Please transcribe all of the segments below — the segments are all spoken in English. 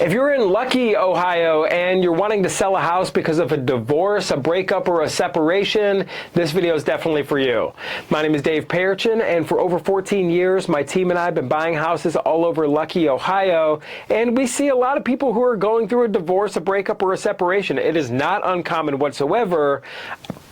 If you're in Luckey, Ohio, and you're wanting to sell a house because of a divorce, a breakup, or a separation, this video is definitely for you. My name is Dave Perchin, and for over 14 years, my team and I have been buying houses all over Luckey, Ohio, and we see a lot of people who are going through a divorce, a breakup, or a separation. It is not uncommon whatsoever,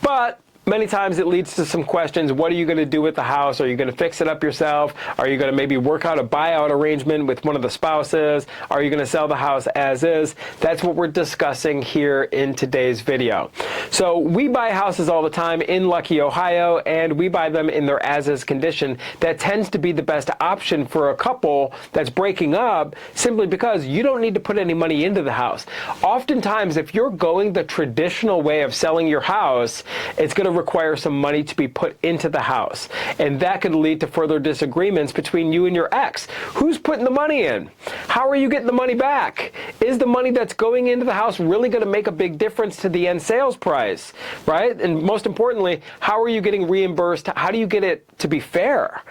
but many times it leads to some questions. What are you going to do with the house? Are you going to fix it up yourself? Are you going to maybe work out a buyout arrangement with one of the spouses? Are you going to sell the house as is? That's what we're discussing here in today's video. So we buy houses all the time in Luckey, Ohio, and we buy them in their as-is condition. That tends to be the best option for a couple that's breaking up, simply because you don't need to put any money into the house. Oftentimes, if you're going the traditional way of selling your house, it's going to require some money to be put into the house, and that could lead to further disagreements between you and your ex. Who's putting the money in? How are you getting the money back? Is the money that's going into the house really going to make a big difference to the end sales price, right? And most importantly, how are you getting reimbursed? How do you get it to be fair?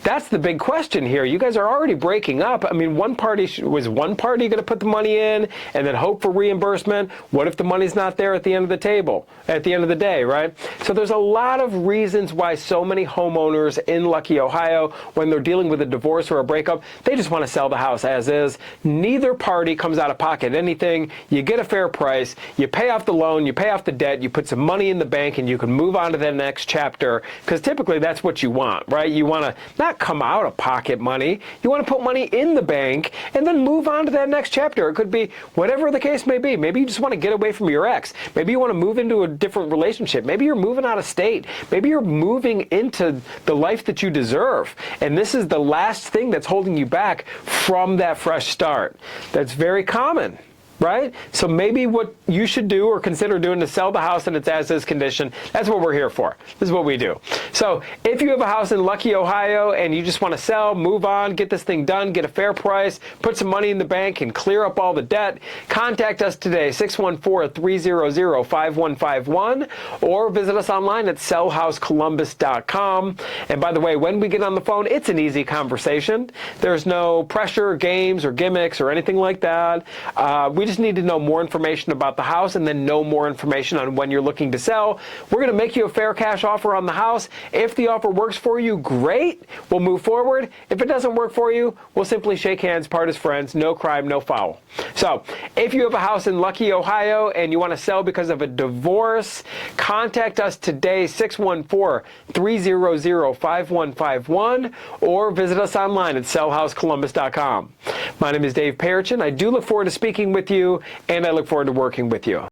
That's the big question here. You guys are already breaking up. I mean, was one party going to put the money in and then hope for reimbursement? What if the money's not there at the end of the table, at the end of the day, right? So there's a lot of reasons why so many homeowners in Luckey, Ohio, when they're dealing with a divorce or a breakup, they just want to sell the house as is. Neither party comes out of pocket anything. You get a fair price. You pay off the loan. You pay off the debt. You put some money in the bank, and you can move on to the next chapter, because typically that's what you want, right? You want to not come out of pocket money. You want to put money in the bank and then move on to that next chapter. It could be whatever the case may be. Maybe you just want to get away from your ex. Maybe you want to move into a different relationship. Maybe you're moving out of state. Maybe you're moving into the life that you deserve. And this is the last thing that's holding you back from that fresh start. That's very common, right? So maybe what you should do or consider doing to sell the house in its as-is condition, that's what we're here for. This is what we do. So if you have a house in Luckey, Ohio, and you just want to sell, move on, get this thing done, get a fair price, put some money in the bank, and clear up all the debt, contact us today, 614-300-5151, or visit us online at sellhousecolumbus.com. And by the way, when we get on the phone, it's an easy conversation. There's no pressure, games, or gimmicks, or anything like that. We just need to know more information about the house, and then know more information on when you're looking to sell. We're going to make you a fair cash offer on the house. If the offer works for you, great. We'll move forward. If it doesn't work for you, we'll simply shake hands, part as friends. No crime, no foul. So if you have a house in Luckey, Ohio, and you want to sell because of a divorce, contact us today, 614-300-5151, or visit us online at sellhousecolumbus.com. My name is Dave Perchin. I do look forward to speaking with you, and I look forward to working with you.